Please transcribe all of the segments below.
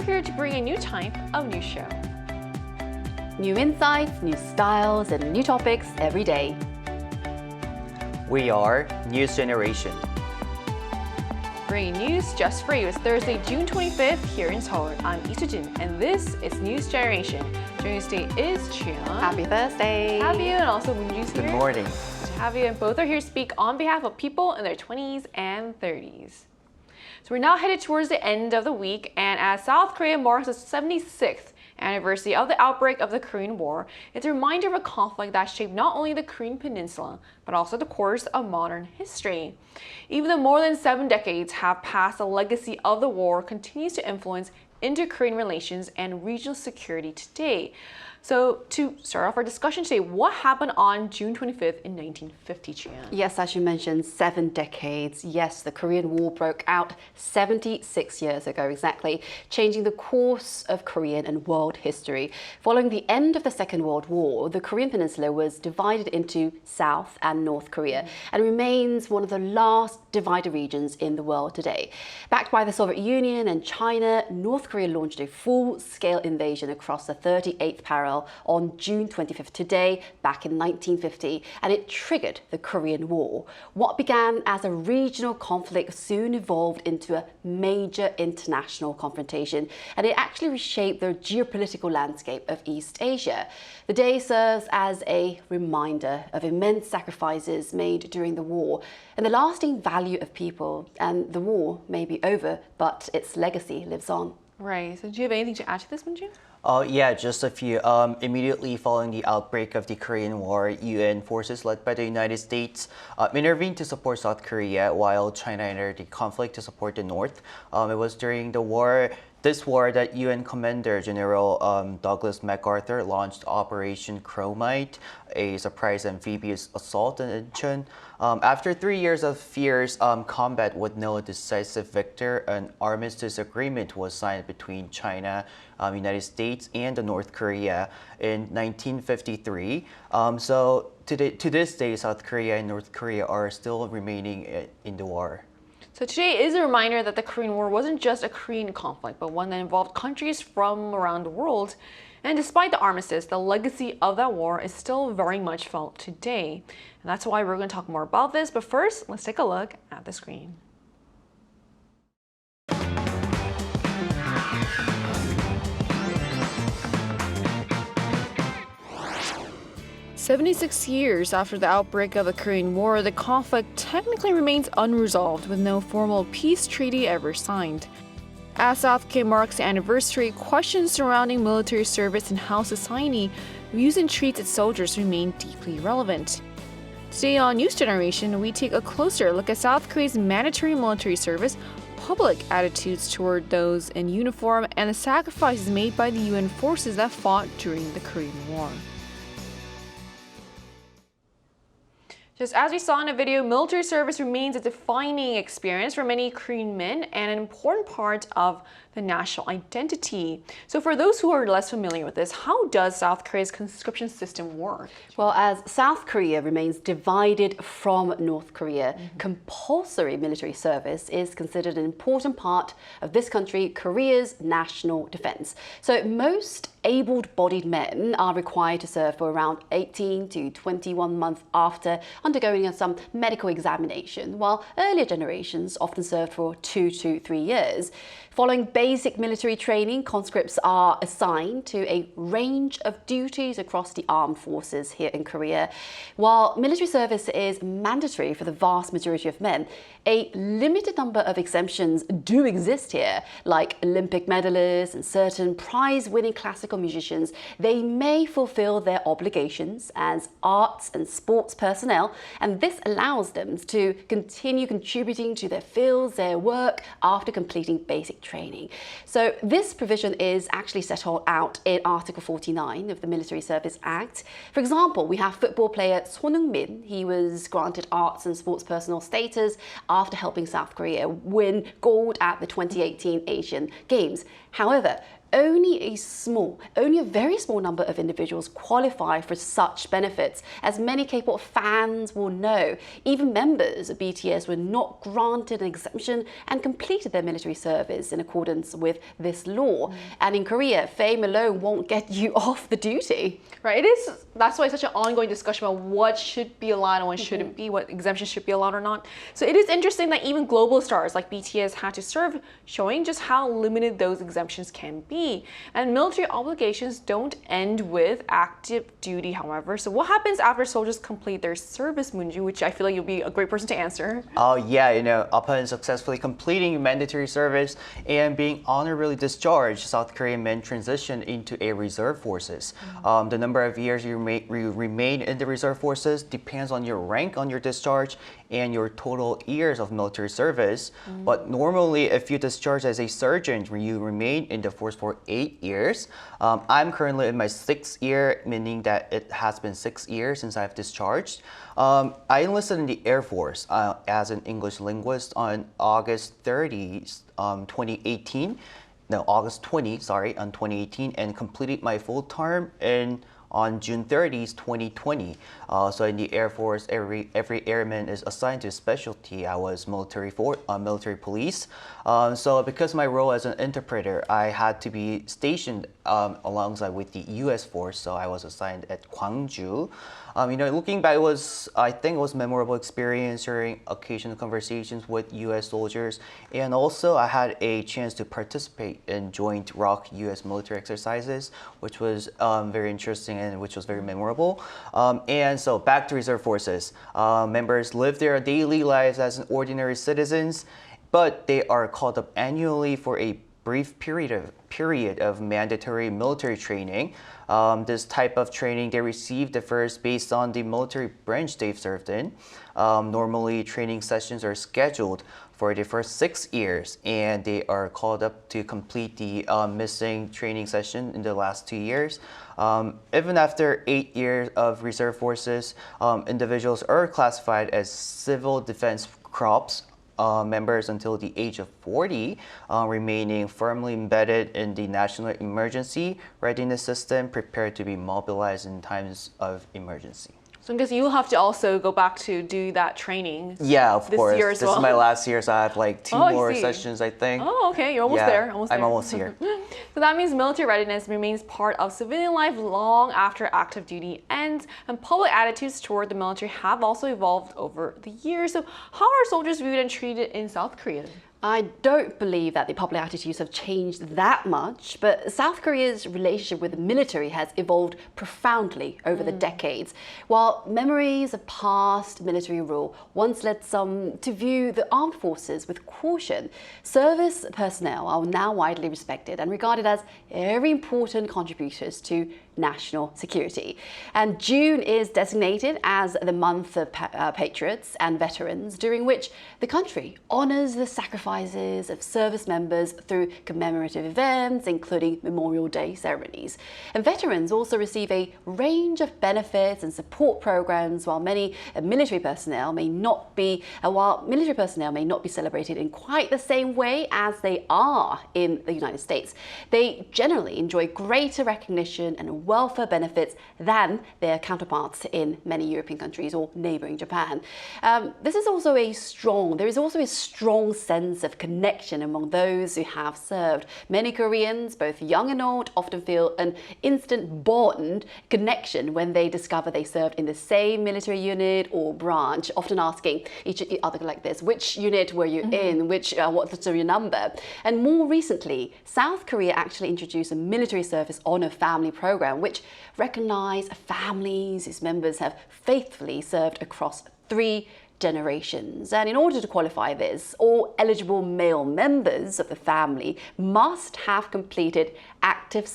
here to bring a new type of news show. New insights, new styles, and new topics every day. We are News Generation. Bringing news just for you. It's Thursday, June 25th here in Seoul. I'm Isujin, and this is News Generation. Joining us today is Chian. Happy Thursday. Have you, and also Moonju's here. Good morning. Good to have you, and both are here to speak on behalf of people in their 20s and 30s. So we're now headed towards the end of the week, and as South Korea marks the 76th anniversary of the outbreak of the Korean War, it's a reminder of a conflict that shaped not only the Korean Peninsula, but also the course of modern history. Even though more than 7 decades have passed, the legacy of the war continues to influence inter-Korean relations and regional security today. So to start off our discussion today, what happened on June 25th in 1950, Chian? Yes, as you mentioned, 7 decades. Yes, the Korean War broke out 76 years ago exactly, changing the course of Korean and world history. Following the end of the Second World War, the Korean Peninsula was divided into South and North Korea and remains one of the last divided regions in the world today. Backed by the Soviet Union and China, North Korea launched a full-scale invasion across the 38th parallel on June 25th today, back in 1950, and it triggered the Korean War. What began as a regional conflict soon evolved into a major international confrontation, and it actually reshaped the geopolitical landscape of East Asia. The day serves as a reminder of immense sacrifices made during the war and the lasting value of people. And the war may be over, but its legacy lives on. Right. So do you have anything to add to this, Moonju? Yeah, just a few. Immediately following the outbreak of the Korean War, UN forces led by the United States intervened to support South Korea while China entered the conflict to support the North. It was during this war that UN Commander General Douglas MacArthur launched Operation Chromite, a surprise amphibious assault in Incheon. After 3 years of fierce combat with no decisive victor, an armistice agreement was signed between China, United States, and North Korea in 1953. So to this day, South Korea and North Korea are still remaining in the war. So today is a reminder that the Korean War wasn't just a Korean conflict, but one that involved countries from around the world. And despite the armistice, the legacy of that war is still very much felt today. And that's why we're going to talk more about this. But first, let's take a look at the screen. "76 years after the outbreak of the Korean War, the conflict technically remains unresolved with no formal peace treaty ever signed. As South Korea marks the anniversary, questions surrounding military service and how society views and treats its soldiers remain deeply relevant. Today on News Generation, we take a closer look at South Korea's mandatory military service, public attitudes toward those in uniform, and the sacrifices made by the UN forces that fought during the Korean War. Just as we saw in the video, military service remains a defining experience for many Korean men and an important part of the national identity. So for those who are less familiar with this, how does South Korea's conscription system work? Well, as South Korea remains divided from North Korea, compulsory military service is considered an important part of this country, Korea's national defense. So most able-bodied men are required to serve for around 18 to 21 months after undergoing some medical examination, while earlier generations often served for 2 to 3 years. Following basic military training, conscripts are assigned to a range of duties across the armed forces here in Korea. While military service is mandatory for the vast majority of men, a limited number of exemptions do exist here, like Olympic medalists and certain prize-winning classical musicians. They may fulfill their obligations as arts and sports personnel, and this allows them to continue contributing to their fields, their work, after completing basic training. So this provision is actually set all out in Article 49 of the Military Service Act. For example, we have football player Son Heung-min. He was granted arts and sports personnel status after helping South Korea win gold at the 2018 Asian Games. However, only a very small number of individuals qualify for such benefits. As many K-pop fans will know, even members of BTS were not granted an exemption and completed their military service in accordance with this law. And in Korea, fame alone won't get you off the duty. Right, that's why it's such an ongoing discussion about what should be allowed and what shouldn't be, what exemptions should be allowed or not. So it is interesting that even global stars like BTS had to serve, showing just how limited those exemptions can be. And military obligations don't end with active duty, however. So what happens after soldiers complete their service, Moonju, which I feel like you'll be a great person to answer? Oh yeah, upon successfully completing mandatory service and being honorably discharged, South Korean men transition into a reserve forces. The number of years you remain in the reserve forces depends on your rank on your discharge and your total years of military service. But normally, if you discharge as a sergeant, you remain in the force for 8 years. I'm currently in my 6th year, meaning that it has been 6 years since I've discharged. I enlisted in the Air Force as an English linguist on August 30, 2018. No, August 20, sorry, on 2018, and completed my full term on June 30, 2020. So in the Air Force, every airman is assigned to a specialty. I was military police. So because my role as an interpreter, I had to be stationed alongside with the U.S. force. So I was assigned at Gwangju. Looking back, I think it was a memorable experience during occasional conversations with U.S. soldiers. And also I had a chance to participate in joint ROK U.S. military exercises, which was very interesting and which was very memorable. And so back to reserve forces. Members live their daily lives as ordinary citizens, but they are called up annually for a brief period of mandatory military training. This type of training they receive differs based on the military branch they've served in. Normally, training sessions are scheduled for the first 6 years, and they are called up to complete the missing training session in the last 2 years. Even after 8 years of reserve forces, individuals are classified as civil defense corps members until the age of 40, remaining firmly embedded in the national emergency readiness system, prepared to be mobilized in times of emergency. So I guess you'll have to also go back to do that training. Yeah, of course. Year as this well. is my last year, so I have like 2 more sessions, I think. Oh, okay. You're almost there. I'm almost here. So that means military readiness remains part of civilian life long after active duty ends, and public attitudes toward the military have also evolved over the years. So how are soldiers viewed and treated in South Korea? I don't believe that the public attitudes have changed that much, but South Korea's relationship with the military has evolved profoundly over the decades. While memories of past military rule once led some to view the armed forces with caution, service personnel are now widely respected and regarded as very important contributors to national security. And June is designated as the month of patriots and veterans, during which the country honors the sacrifices of service members through commemorative events, including Memorial Day ceremonies. And veterans also receive a range of benefits and support programs, while military personnel may not be celebrated in quite the same way as they are in the United States. They generally enjoy greater recognition and welfare benefits than their counterparts in many European countries or neighboring Japan. There is also a strong sense of connection among those who have served. Many Koreans, both young and old, often feel an instant bond connection when they discover they served in the same military unit or branch, often asking each other like this: which unit were you in? What's your number? And more recently, South Korea actually introduced a military service honor family program, which recognized families whose members have faithfully served across 3 generations. And in order to qualify this, all eligible male members of the family must have completed active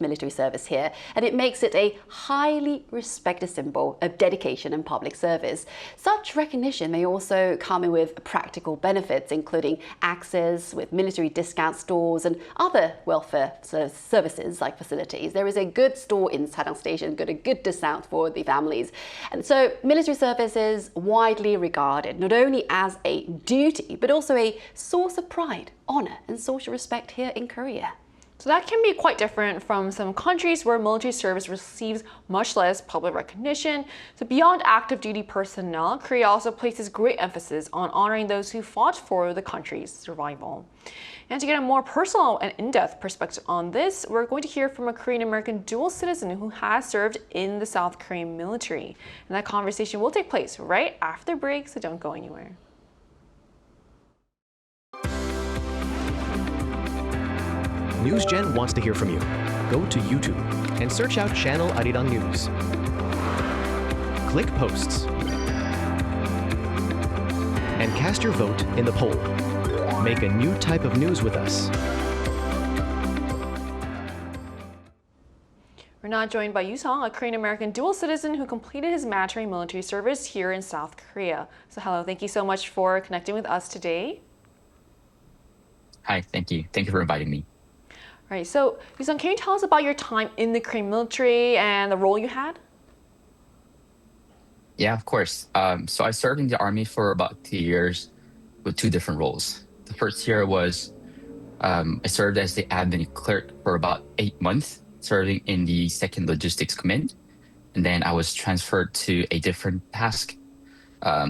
military service here, and it makes it a highly respected symbol of dedication and public service. Such recognition may also come in with practical benefits, including access with military discount stores and other welfare services like facilities. There is a good store in Sadang Station, got a good discount for the families. And so military service is widely regarded not only as a duty, but also a source of pride, honor, and social respect here in Korea. So that can be quite different from some countries where military service receives much less public recognition. So beyond active duty personnel, Korea also places great emphasis on honoring those who fought for the country's survival. And to get a more personal and in-depth perspective on this, we're going to hear from a Korean-American dual citizen who has served in the South Korean military. And that conversation will take place right after the break, so don't go anywhere. NewsGen wants to hear from you. Go to YouTube and search out Channel Arirang News. Click Posts and cast your vote in the poll. Make a new type of news with us. We're now joined by Yusong, a Korean-American dual citizen who completed his mandatory military service here in South Korea. So hello, thank you so much for connecting with us today. Hi, thank you. Thank you for inviting me. All right, so Yusong, can you tell us about your time in the Korean military and the role you had? Yeah, of course. So I served in the Army for about 2 years with 2 different roles. The first year was I served as the admin clerk for about 8 months, serving in the 2nd Logistics Command. And then I was transferred to a different task,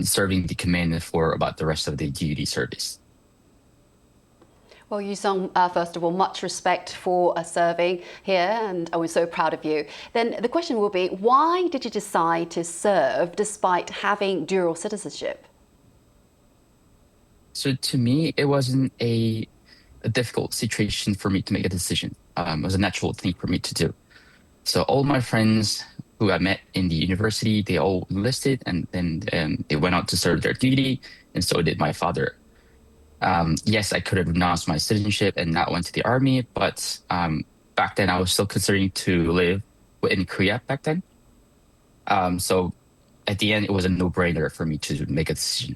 serving the command for about the rest of the duty service. Well, Yusong, first of all, much respect for serving here, and we're so proud of you. Then the question will be, why did you decide to serve despite having dual citizenship? So to me, it wasn't a difficult situation for me to make a decision. It was a natural thing for me to do. So all my friends who I met in the university, they all enlisted, and then they went out to serve their duty, and so did my father. Yes, I could have renounced my citizenship and not went to the army, but back then I was still considering to live in Korea back then. So at the end, it was a no-brainer for me to make a decision.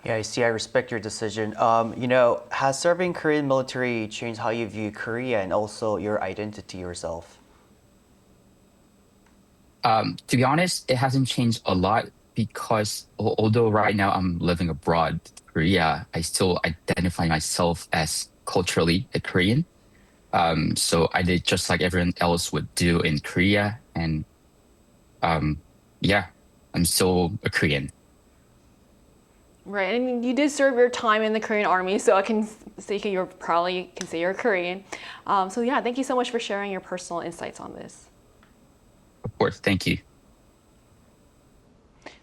Yeah, I see. I respect your decision. Has serving Korean military changed how you view Korea and also your identity yourself? To be honest, it hasn't changed a lot because although right now I'm living abroad, Korea, I still identify myself as culturally a Korean. So I did just like everyone else would do in Korea, and yeah, I'm still a Korean. Right, and you did serve your time in the Korean Army, so I can say you're probably can say you're Korean. So yeah, thank you so much for sharing your personal insights on this. Of course, thank you.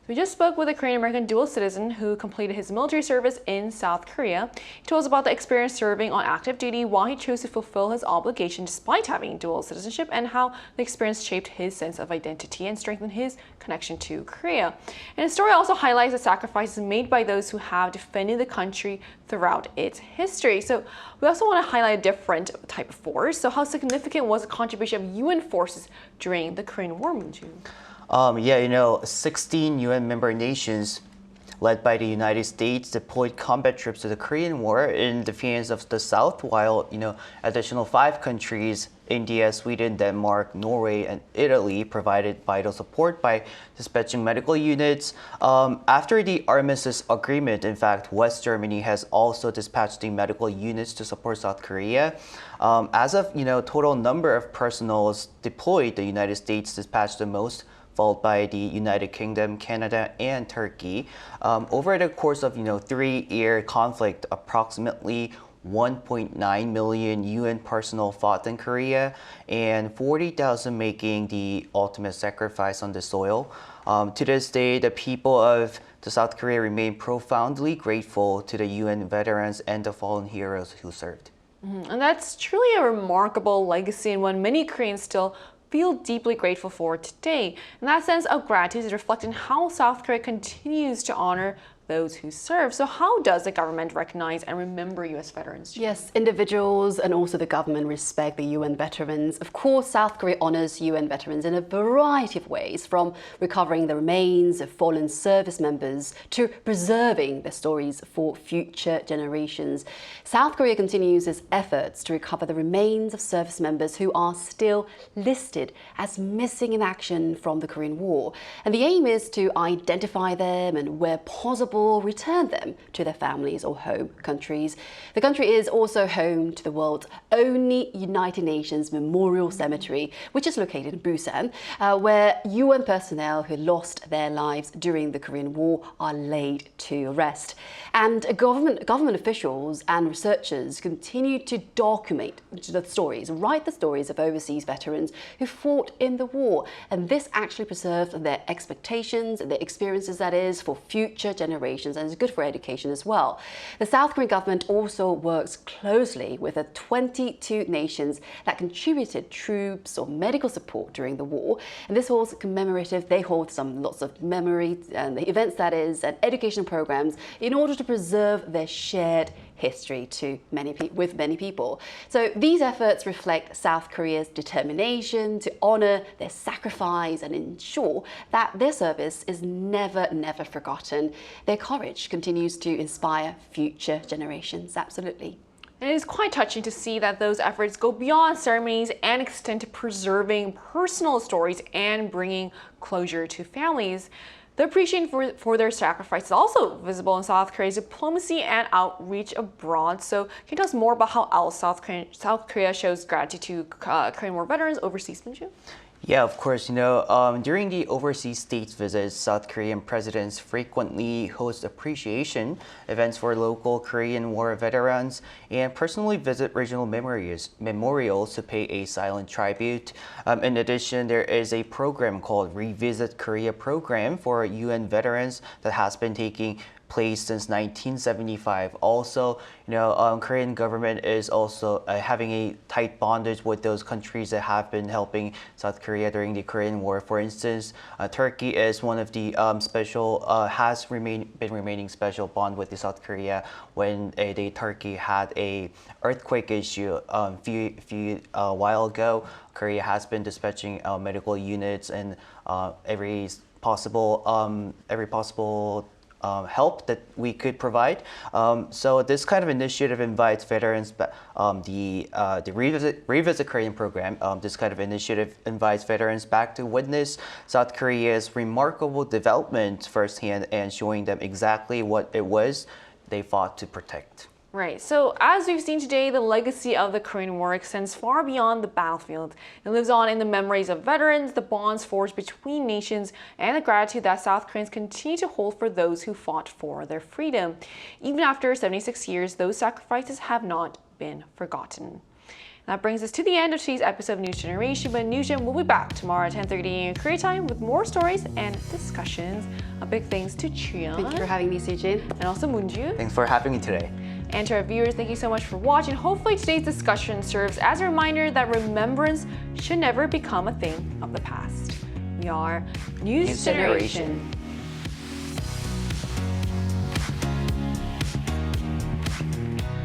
We just spoke with a Korean-American dual citizen who completed his military service in South Korea. He told us about the experience serving on active duty, why he chose to fulfill his obligation despite having dual citizenship, and how the experience shaped his sense of identity and strengthened his connection to Korea. And his story also highlights the sacrifices made by those who have defended the country throughout its history. So we also want to highlight a different type of force. So how significant was the contribution of UN forces during the Korean War, Moonju? 16 UN member nations led by the United States deployed combat troops to the Korean War in defense of the South, while, additional 5 countries, India, Sweden, Denmark, Norway, and Italy, provided vital support by dispatching medical units. After the Armistice Agreement, in fact, West Germany has also dispatched the medical units to support South Korea. As of, total number of personnel deployed, the United States dispatched the most, followed by the United Kingdom, Canada, and Turkey. Over the course of 3-year conflict, approximately 1.9 million UN personnel fought in Korea, and 40,000 making the ultimate sacrifice on the soil. To this day, the people of South Korea remain profoundly grateful to the UN veterans and the fallen heroes who served. And that's truly a remarkable legacy, and one many Koreans still feel deeply grateful for today. And that sense of gratitude is reflected in how South Korea continues to honor those who serve. So how does the government recognize and remember U.S. veterans? Yes, individuals and also the government respect the UN veterans. Of course, South Korea honors UN veterans in a variety of ways, from recovering the remains of fallen service members to preserving their stories for future generations. South Korea continues its efforts to recover the remains of service members who are still listed as missing in action from the Korean War. And the aim is to identify them and, where possible, possible, return them to their families or home countries. The country is also home to the world's only United Nations Memorial Cemetery, which is located in Busan, where UN personnel who lost their lives during the Korean War are laid to rest. And government officials and researchers continue to document the stories, write the stories of overseas veterans who fought in the war. And this actually preserved their expectations, their experiences, that is, for future generations, and is good for education as well. The South Korean government also works closely with the 22 nations that contributed troops or medical support during the war. And this was commemorative. They hold lots of memory and events, that is, and education programs in order to preserve their shared history with many people. So these efforts reflect South Korea's determination to honor their sacrifice and ensure that their service is never forgotten. Their courage continues to inspire future generations. Absolutely. And it is quite touching to see that those efforts go beyond ceremonies and extend to preserving personal stories and bringing closure to families. The appreciation for their sacrifice is also visible in South Korea's diplomacy and outreach abroad. So can you tell us more about how else South Korea shows gratitude to Korean War veterans overseas, Minju? Yeah, of course. During the overseas states visits, South Korean presidents frequently host appreciation events for local Korean War veterans and personally visit regional memorials to pay a silent tribute. In addition, there is a program called Revisit Korea program for UN veterans that has been taking place since 1975. Also, Korean government is also having a tight bondage with those countries that have been helping South Korea during the Korean War. For instance, Turkey is one of the been remaining special bond with the South Korea when Turkey had a earthquake issue a while ago. Korea has been dispatching medical units and every possible help that we could provide. So this kind of initiative invites veterans, the Revisit Korean program, this kind of initiative invites veterans back to witness South Korea's remarkable development firsthand and showing them exactly what it was they fought to protect. Right, so as we've seen today, the legacy of the Korean War extends far beyond the battlefield. It lives on in the memories of veterans, the bonds forged between nations, and the gratitude that South Koreans continue to hold for those who fought for their freedom. Even after 76 years, those sacrifices have not been forgotten. That brings us to the end of today's episode of News Generation, but News Gen will be back tomorrow at 10:30 a.m. Korea time with more stories and discussions. A big thanks to Chuyeon. Thank you for having me, Sujin. And also Moonju. Thanks for having me today. And to our viewers, thank you so much for watching. Hopefully today's discussion serves as a reminder that remembrance should never become a thing of the past. We are News Generation.